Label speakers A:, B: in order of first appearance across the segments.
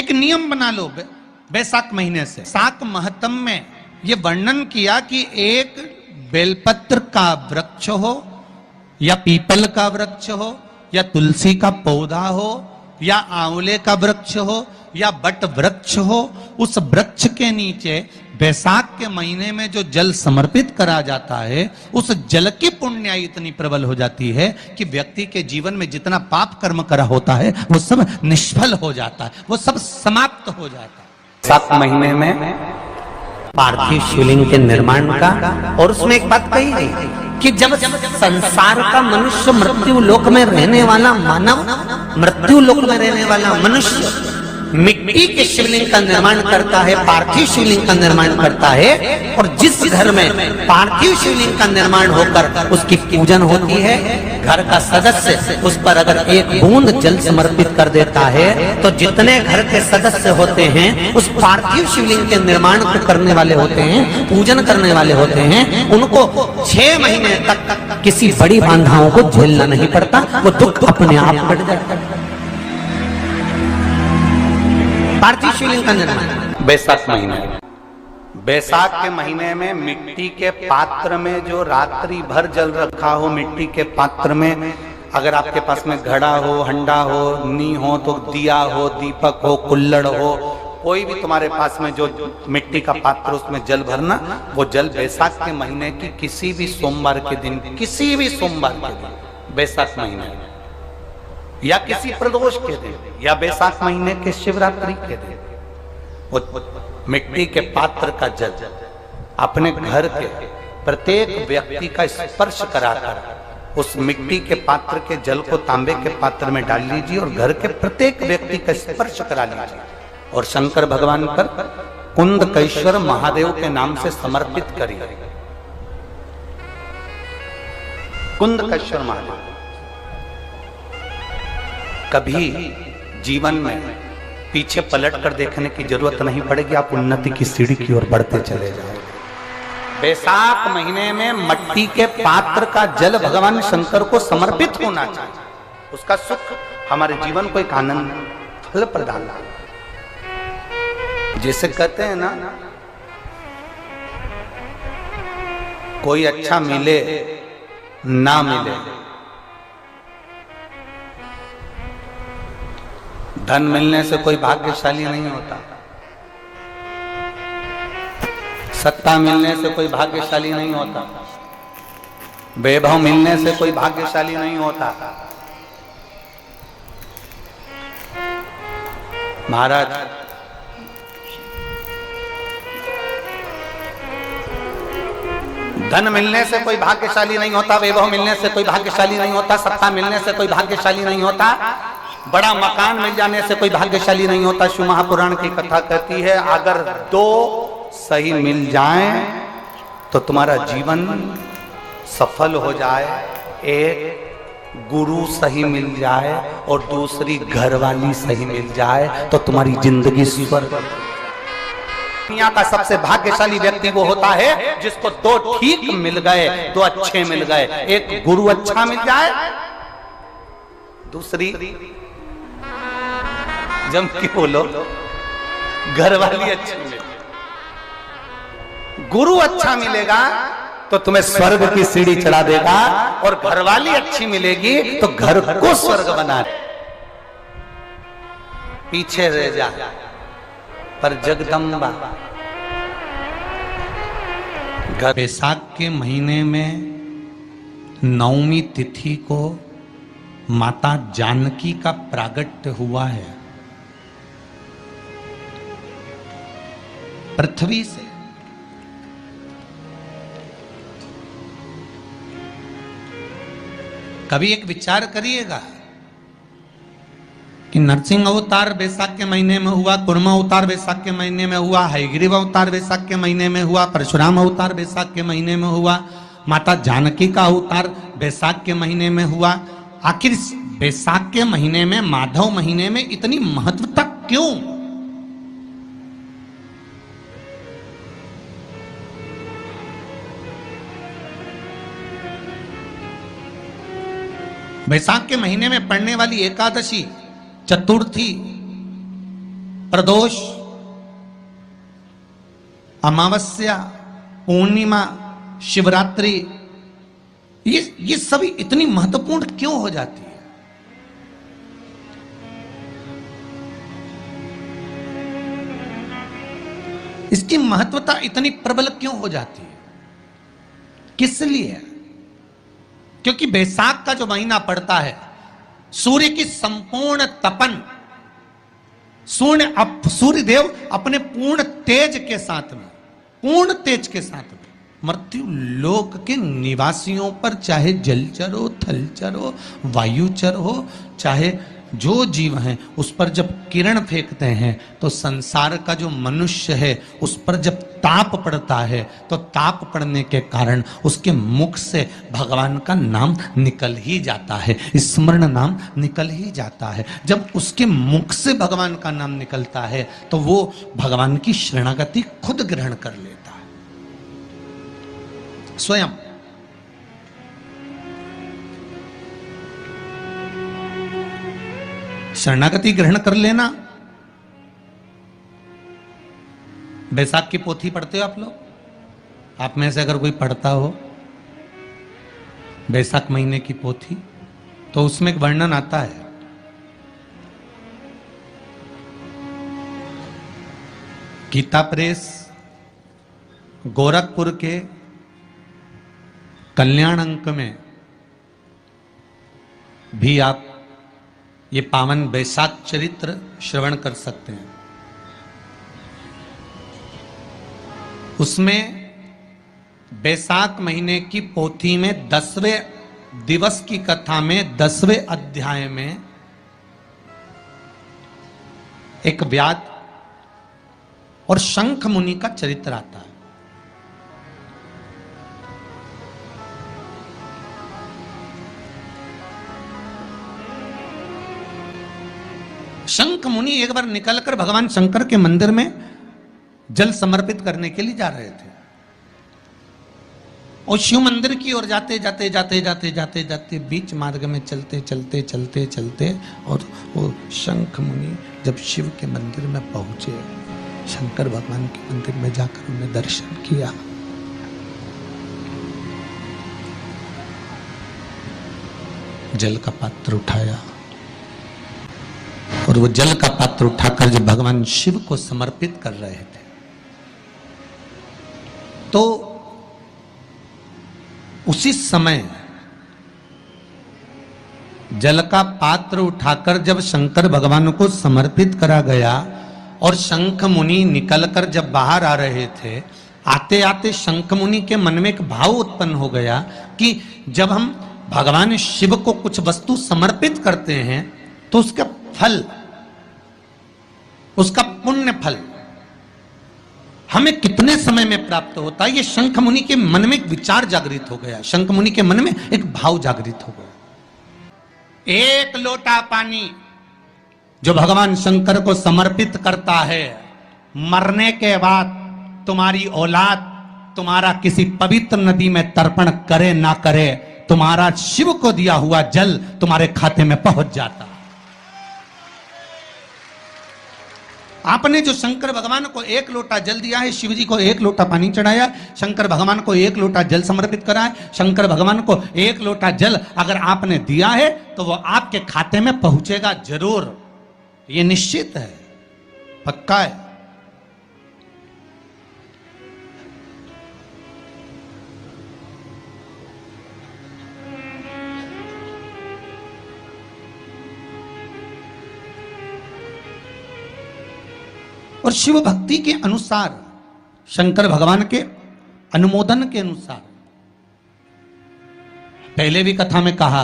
A: एक नियम बना लो बैसाख महीने से। साख महत्म में ये वर्णन किया कि एक बेलपत्र का वृक्ष हो या पीपल का वृक्ष हो या तुलसी का पौधा हो या आंवले का वृक्ष हो या बट वृक्ष हो, उस वृक्ष के नीचे बैसाख के महीने में जो जल समर्पित करा जाता है, उस जल की पुण्याई इतनी प्रबल हो जाती है कि व्यक्ति के जीवन में जितना पाप कर्म करा होता है वो सब निष्फल हो जाता है, वो सब समाप्त हो जाता है।
B: बैसाख महीने में पार्थिव शिवलिंग के निर्माण का, और उसमें एक बात कही गई कि जब संसार का मनुष्य मृत्यु लोक में रहने वाला मानव, मृत्यु लोक में रहने वाला मनुष्य मिट्टी के शिवलिंग का निर्माण करता है, पार्थिव शिवलिंग का निर्माण करता है, और जिस घर में पार्थिव शिवलिंग का निर्माण होकर उसकी पूजन होती है, घर का सदस्य उस पर अगर एक बूंद जल समर्पित कर देता है तो जितने घर के सदस्य होते हैं उस पार्थिव शिवलिंग के निर्माण को करने वाले होते हैं, पूजन करने वाले होते हैं, उनको 6 महीने तक किसी बड़ी बाधाओं को झेलना नहीं पड़ता, वो दुख अपने आप कट जाता है। पार्थिव शिवलिंग का निर्माण बैसाख महीने, बैसाख के महीने में मिट्टी के पात्र में जो रात्रि भर जल रखा हो, मिट्टी के पात्र में, अगर आपके पास में घड़ा हो, हंडा हो, नी हो, तो दिया हो, दीपक हो, कुल्लड़ हो, कोई भी तुम्हारे पास में जो मिट्टी का पात्र, उसमें जल भरना। वो जल बैसाख के महीने की किसी भी सोमवार के दिन, किसी भी सोमवार के दिन, बैसाख महीने या किसी प्रदोष के दिन या बैसाख महीने के शिवरात्रि के दिन, वो मिट्टी के पात्र का जल अपने घर के प्रत्येक व्यक्ति का स्पर्श कराकर उस मिट्टी के पात्र के जल को तांबे के पात्र में डाल लीजिए और घर के प्रत्येक व्यक्ति का स्पर्श करा लीजिए और शंकर भगवान पर कुंदकेश्वर महादेव के नाम से समर्पित करिए। कुंदकेश्वर महादेव। कभी जीवन में पीछे पलट कर देखने की जरूरत नहीं पड़ेगी, आप उन्नति की सीढ़ी की ओर बढ़ते चले जाओगे। बैसाख महीने में मिट्टी के पात्र का जल भगवान शंकर को समर्पित होना चाहिए, उसका सुख हमारे जीवन को एक आनंद फल प्रदान। जैसे कहते हैं ना, कोई अच्छा मिले ना मिले, धन मिलने से कोई भाग्यशाली नहीं होता, सत्ता मिलने से कोई भाग्यशाली नहीं होता, वैभव मिलने से कोई भाग्यशाली नहीं होता। महाराज धन मिलने से कोई भाग्यशाली नहीं होता, वैभव मिलने से कोई भाग्यशाली नहीं होता, सत्ता मिलने से कोई भाग्यशाली नहीं होता, बड़ा मकान मिल जाने से कोई भाग्यशाली नहीं होता। शिव महापुराण की कथा कहती है, अगर 2 सही मिल जाएं तो तुम्हारा जीवन सफल हो जाए, एक गुरु सही मिल जाए और दूसरी घरवाली सही मिल जाए तो तुम्हारी जिंदगी स्वर्ग। दुनिया का सबसे भाग्यशाली व्यक्ति वो होता है जिसको 2 ठीक मिल गए, 2 अच्छे मिल गए, एक गुरु अच्छा मिल जाए, दूसरी जम के बोलो घरवाली अच्छी मिले। गुरु अच्छा मिलेगा तो तुम्हें स्वर्ग की सीढ़ी चढ़ा देगा और घरवाली अच्छी मिलेगी तो घर को स्वर्ग बना दे। पीछे रह जा पर जगदम्बा।
A: बैसाख के महीने में 9वीं तिथि को माता जानकी का प्रागट्य हुआ है पृथ्वी से। कभी एक विचार करिएगा कि नरसिंह अवतार बैसाख के महीने में हुआ, कुर्मा अवतार बैसाख के महीने में हुआ, हयग्रीव अवतार बैसाख के महीने में हुआ, परशुराम अवतार बैसाख के महीने में हुआ, माता जानकी का अवतार बैसाख के महीने में हुआ। आखिर बैसाख के महीने में, माधव महीने में इतनी महत्वता क्यों? बैसाख के महीने में पड़ने वाली एकादशी, चतुर्थी, प्रदोष, अमावस्या, पूर्णिमा, शिवरात्रि, ये सभी इतनी महत्वपूर्ण क्यों हो जाती है? इसकी महत्वता इतनी प्रबल क्यों हो जाती है? किस लिए? क्योंकि बैसाख का जो महीना पड़ता है, सूर्य की संपूर्ण तपन, सूर्य देव अपने पूर्ण तेज के साथ में, पूर्ण तेज के साथ में मृत्यु लोक के निवासियों पर, चाहे जलचर हो, थलचर हो, वायुचर हो, चाहे जो जीव हैं, उस पर जब किरण फेंकते हैं तो संसार का जो मनुष्य है उस पर जब ताप पड़ता है तो ताप पड़ने के कारण उसके मुख से भगवान का नाम निकल ही जाता है, स्मरण नाम निकल ही जाता है। जब उसके मुख से भगवान का नाम निकलता है तो वो भगवान की शरणागति खुद ग्रहण कर लेता है स्वयं। शरणागति ग्रहण कर लेना। बैसाख की पोथी पढ़ते हो आप लोग? आप में से अगर कोई पढ़ता हो बैसाख महीने की पोथी, तो उसमें एक वर्णन आता है, गीता प्रेस गोरखपुर के कल्याण अंक में भी आप ये पावन बैसाख चरित्र श्रवण कर सकते हैं। उसमें बैसाख महीने की पोथी में 10वें दिवस की कथा में 10वें अध्याय में एक व्याध और शंख मुनि का चरित्र आता है। शंख मुनि एक बार निकलकर भगवान शंकर के मंदिर में जल समर्पित करने के लिए जा रहे थे और शिव मंदिर की ओर जाते जाते जाते जाते जाते जाते बीच मार्ग में चलते चलते चलते चलते और वो शंख मुनि जब शिव के मंदिर में पहुंचे, शंकर भगवान के मंदिर में जाकर उन्हें दर्शन किया, जल का पात्र उठाया और वो जल का पात्र उठाकर जब भगवान शिव को समर्पित कर रहे थे तो उसी समय जल का पात्र उठाकर जब शंकर भगवान को समर्पित करा गया और शंख मुनि निकलकर जब बाहर आ रहे थे, आते आते शंख मुनि के मन में एक भाव उत्पन्न हो गया कि जब हम भगवान शिव को कुछ वस्तु समर्पित करते हैं तो उसका फल, उसका पुण्य फल हमें कितने समय में प्राप्त होता है। ये शंख मुनि के मन में एक विचार जागृत हो गया, शंख मुनि के मन में एक भाव जागृत हो गया। एक लोटा पानी जो भगवान शंकर को समर्पित करता है, मरने के बाद तुम्हारी औलाद तुम्हारा किसी पवित्र नदी में तर्पण करे ना करे, तुम्हारा शिव को दिया हुआ जल तुम्हारे खाते में पहुंच जाता। आपने जो शंकर भगवान को एक लोटा जल दिया है, शिव जी को एक लोटा पानी चढ़ाया, शंकर भगवान को एक लोटा जल समर्पित करा है, शंकर भगवान को एक लोटा जल अगर आपने दिया है तो वो आपके खाते में पहुंचेगा जरूर, ये निश्चित है, पक्का है। और शिव भक्ति के अनुसार, शंकर भगवान के अनुमोदन के अनुसार, पहले भी कथा में कहा,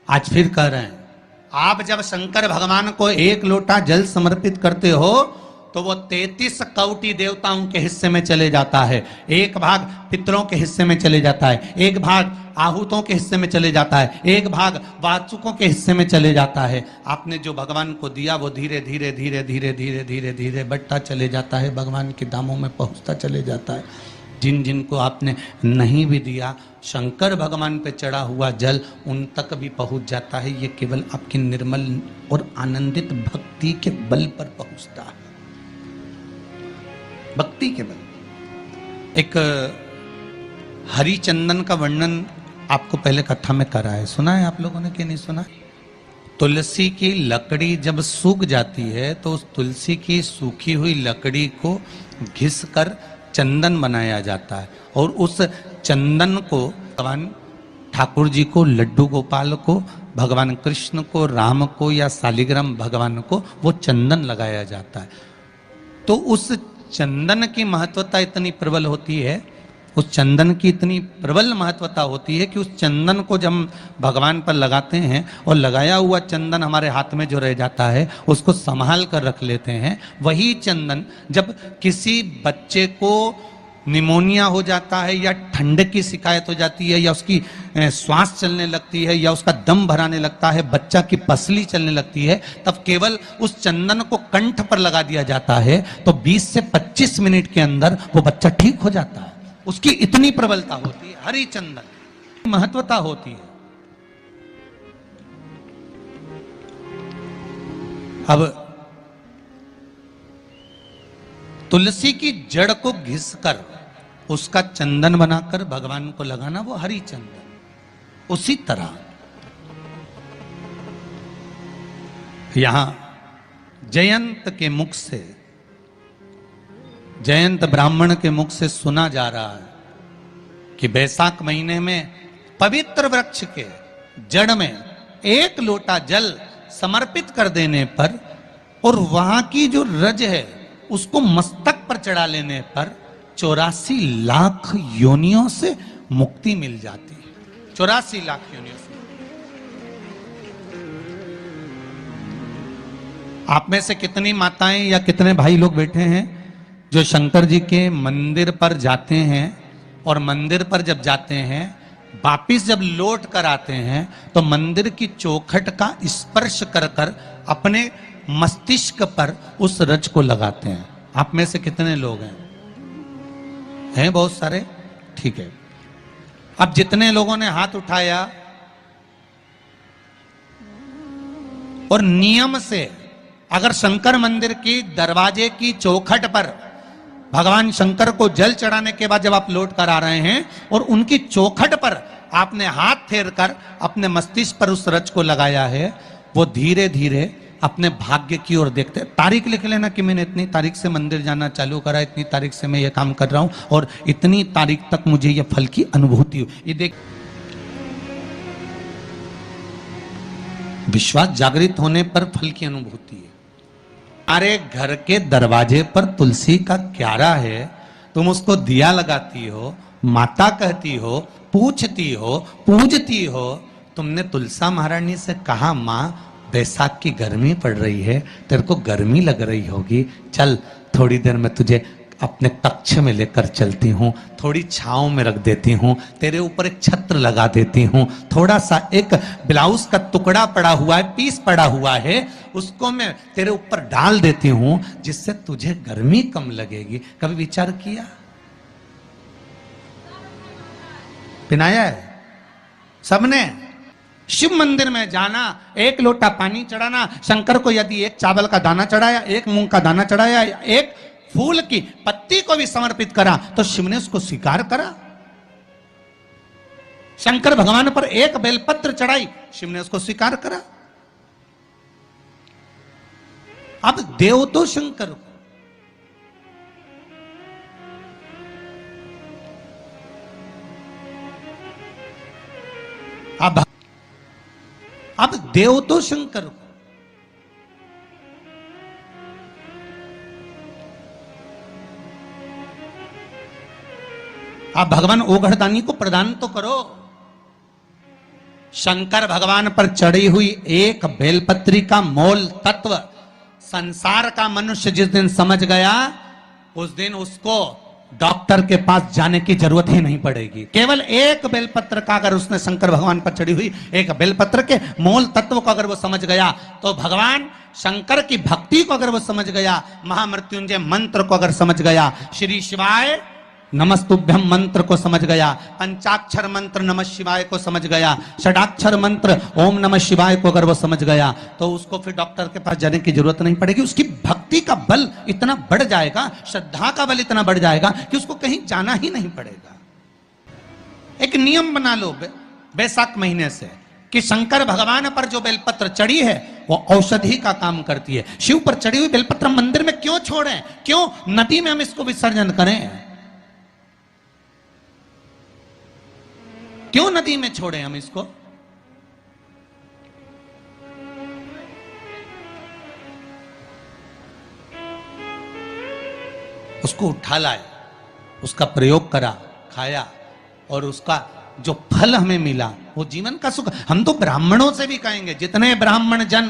A: आज फिर कह रहे हैं, आप जब शंकर भगवान को एक लोटा जल समर्पित करते हो तो वो 33 कौटि देवताओं के हिस्से में चले जाता है, एक भाग पितरों के हिस्से में चले जाता है, एक भाग आहूतों के हिस्से में चले जाता है, एक भाग वाचुकों के हिस्से में चले जाता है। आपने जो भगवान को दिया वो धीरे धीरे धीरे धीरे धीरे धीरे धीरे बढ़ता चले जाता है, भगवान के धामों में पहुंचता चले जाता है। जिन जिन को आपने नहीं भी दिया, शंकर भगवान पे चढ़ा हुआ जल उन तक भी पहुंच जाता है। ये केवल आपकी निर्मल और आनंदित भक्ति के बल पर पहुंचता है, भक्ति के बल। एक हरिचंदन का वर्णन आपको पहले कथा में करा है, सुना है आप लोगों ने कि नहीं सुना? तुलसी की लकड़ी जब सूख जाती है तो उस तुलसी की सूखी हुई लकड़ी को घिस कर चंदन बनाया जाता है, और उस चंदन को भगवान ठाकुर जी को, लड्डू गोपाल को, भगवान कृष्ण को, राम को या शालिग्राम भगवान को वो चंदन लगाया जाता है। तो उस चंदन की महत्वता इतनी प्रबल होती है, उस चंदन की इतनी प्रबल महत्वता होती है कि उस चंदन को जब हम भगवान पर लगाते हैं और लगाया हुआ चंदन हमारे हाथ में जो रह जाता है उसको संभाल कर रख लेते हैं। वही चंदन जब किसी बच्चे को निमोनिया हो जाता है या ठंड की शिकायत हो जाती है या उसकी श्वास चलने लगती है या उसका दम भराने लगता है, बच्चा की पसली चलने लगती है, तब केवल उस चंदन को कंठ पर लगा दिया जाता है तो 20 से 25 मिनट के अंदर वो बच्चा ठीक हो जाता है। उसकी इतनी प्रबलता होती है, हरि चंदन महत्वता होती है। अब तुलसी की जड़ को घिसकर उसका चंदन बनाकर भगवान को लगाना, वो हरि चंदन। उसी तरह यहां जयंत के मुख से, जयंत ब्राह्मण के मुख से सुना जा रहा है कि बैसाख महीने में पवित्र वृक्ष के जड़ में 1 लोटा जल समर्पित कर देने पर और वहां की जो रज है उसको मस्तक पर चढ़ा लेने पर 84 लाख योनियों से मुक्ति मिल जाती है। 84 लाख योनियों से। आप में से कितनी माताएं या कितने भाई लोग बैठे हैं जो शंकर जी के मंदिर पर जाते हैं और मंदिर पर जब जाते हैं वापिस जब लौट कर आते हैं तो मंदिर की चौखट का स्पर्श कर कर अपने मस्तिष्क पर उस रज को लगाते हैं? आप में से कितने लोग हैं? हैं बहुत सारे, ठीक है। अब जितने लोगों ने हाथ उठाया और नियम से अगर शंकर मंदिर की दरवाजे की चौखट पर भगवान शंकर को जल चढ़ाने के बाद जब आप लौट कर आ रहे हैं और उनकी चौखट पर आपने हाथ फेर कर अपने मस्तिष्क पर उस रज को लगाया है, वो धीरे धीरे अपने भाग्य की ओर देखते हैं। तारीख लिख लेना कि मैंने इतनी तारीख से मंदिर जाना चालू करा, इतनी तारीख से मैं ये काम कर रहा हूं और इतनी तारीख तक मुझे ये फल की अनुभूति हुई। ये देख, विश्वास जागृत होने पर फल की अनुभूति है। अरे घर के दरवाजे पर तुलसी का क्यारा है, तुम उसको दिया लगाती हो, माता कहती हो, पूछती हो, पूजती हो। तुमने तुलसा महारानी से कहा, माँ बैसाख की गर्मी पड़ रही है, तेरे को गर्मी लग रही होगी, चल थोड़ी देर में तुझे अपने कक्ष में लेकर चलती हूँ, थोड़ी छांव में रख देती हूँ, तेरे ऊपर एक छत्र लगा देती हूँ, थोड़ा सा एक ब्लाउज का टुकड़ा पड़ा हुआ है, पीस पड़ा हुआ है, उसको मैं तेरे ऊपर डाल देती हूँ जिससे तुझे गर्मी कम लगेगी। कभी विचार किया? पिनाया है सबने। शिव मंदिर में जाना, 1 लोटा पानी चढ़ाना, शंकर को यदि 1 चावल का दाना चढ़ाया, 1 मूंग का दाना चढ़ाया, 1 फूल की पत्ती को भी समर्पित करा तो शिव ने उसको स्वीकार करा। शंकर भगवान पर 1 बेलपत्र चढ़ाई, शिव ने उसको स्वीकार करा। अब देव तो शंकर को, अब देव तो शंकर को, आप भगवान ओघड़दानी को प्रदान तो करो। शंकर भगवान पर चढ़ी हुई 1 बेलपत्री का मोल तत्व संसार का मनुष्य जिस दिन समझ गया, उस दिन उसको डॉक्टर के पास जाने की जरूरत ही नहीं पड़ेगी। केवल 1 बेलपत्र का अगर उसने शंकर भगवान पर चढ़ी हुई 1 बेलपत्र के मोल तत्व को अगर वो समझ गया, तो भगवान शंकर की भक्ति को अगर वो समझ गया, महामृत्युंजय मंत्र को अगर समझ गया, श्री शिवाय नमस्तुभ्यम मंत्र को समझ गया, पंचाक्षर मंत्र नमः शिवाय को समझ गया, षडाक्षर मंत्र ओम नमः शिवाय को अगर वो समझ गया तो उसको फिर डॉक्टर के पास जाने की जरूरत नहीं पड़ेगी। उसकी भक्ति का बल इतना बढ़ जाएगा, श्रद्धा का बल इतना बढ़ जाएगा कि उसको कहीं जाना ही नहीं पड़ेगा। एक नियम बना लो बैसाख महीने से कि शंकर भगवान पर जो बेलपत्र चढ़ी है वो औषधि का काम करती है। शिव पर चढ़ी हुई बेलपत्र मंदिर में क्यों छोड़ें, क्यों नदी में हम इसको विसर्जन करें, क्यों नदी में छोड़ें हम इसको। उसको उठा लाए, उसका प्रयोग करा, खाया और उसका जो फल हमें मिला वो जीवन का सुख। हम तो ब्राह्मणों से भी कहेंगे, जितने ब्राह्मण जन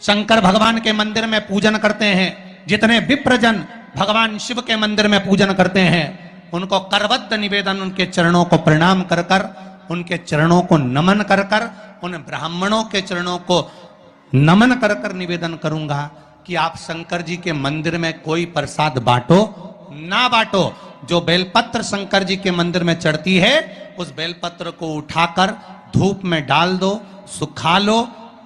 A: शंकर भगवान के मंदिर में पूजन करते हैं, जितने विप्र जन भगवान शिव के मंदिर में पूजन करते हैं, उनको करबद्ध निवेदन, उनके चरणों को प्रणाम कर कर, उनके चरणों को नमन कर कर, उन ब्राह्मणों के चरणों को नमन कर कर निवेदन करूंगा कि आप शंकर जी के मंदिर में कोई प्रसाद बांटो ना बांटो, जो बेलपत्र शंकर जी के मंदिर में चढ़ती है उस बेलपत्र को उठाकर धूप में डाल दो, सुखा लो,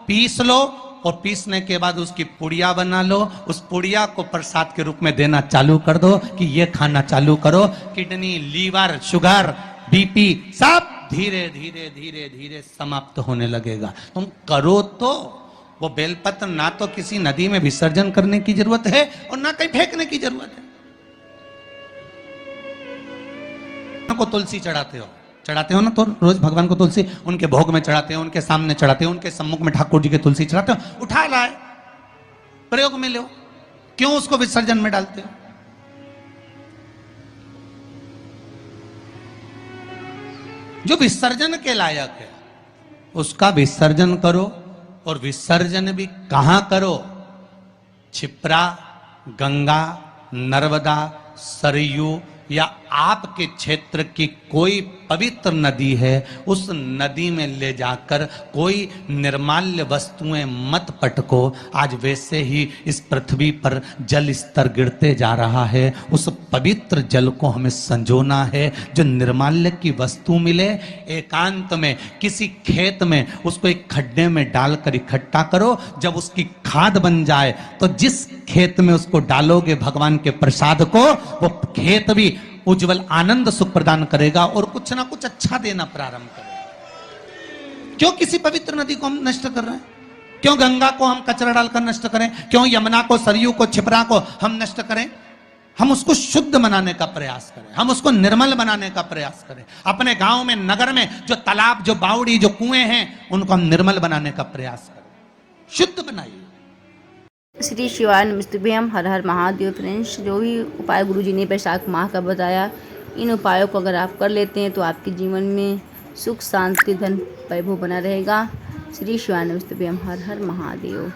A: पीस लो और पीसने के बाद उसकी पुड़िया बना लो, उस पुड़िया को प्रसाद के रूप में देना चालू कर दो कि ये खाना चालू करो। किडनी, लीवर, शुगर, बीपी सब धीरे धीरे धीरे धीरे समाप्त होने लगेगा। तुम करो तो वो बेलपत्र ना तो किसी नदी में विसर्जन करने की जरूरत है और ना कहीं फेंकने की जरूरत है। को तुलसी चढ़ाते हो ना, तो रोज भगवान को तुलसी उनके भोग में चढ़ाते हो, उनके सामने चढ़ाते हो, उनके सम्मुख में ठाकुर जी के तुलसी चढ़ाते हो, उठा लाए प्रयोग में लो, क्यों उसको विसर्जन में डालते हो। जो विसर्जन के लायक है उसका विसर्जन करो, और विसर्जन भी कहां करो, क्षिप्रा, गंगा, नर्मदा, सरयू या आपके क्षेत्र की कोई पवित्र नदी है उस नदी में ले जाकर कोई निर्माल्य वस्तुएं मत पटको। आज वैसे ही इस पृथ्वी पर जल स्तर गिरते जा रहा है, उस पवित्र जल को हमें संजोना है। जो निर्माल्य की वस्तु मिले एकांत में किसी खेत में उसको एक खड्डे में डालकर इकट्ठा करो, जब उसकी खाद बन जाए तो जिस खेत में उसको डालोगे भगवान के प्रसाद को, वो खेत भी उज्जवल आनंद सुख प्रदान करेगा और कुछ ना कुछ अच्छा देना प्रारंभ करेगा। क्यों किसी पवित्र नदी को हम नष्ट कर रहे हैं, क्यों गंगा को हम कचरा डालकर नष्ट करें, क्यों यमुना को, सरयू को, क्षिप्रा को हम नष्ट करें। हम उसको शुद्ध बनाने का प्रयास करें, हम उसको निर्मल बनाने का प्रयास करें। अपने गांव में, नगर में जो तालाब, जो बावड़ी, जो कुएं हैं उनको हम निर्मल बनाने का प्रयास करें, शुद्ध बनाइए।
C: श्री शिवाय नमस्तुभ्यम, हर हर महादेव। फ्रेंड्स, जो भी उपाय गुरुजी ने बैसाख माह का बताया, इन उपायों को अगर आप कर लेते हैं तो आपके जीवन में सुख, शांति, धन, वैभव बना रहेगा। श्री शिवाय नमस्तुभ्यम, हर हर महादेव।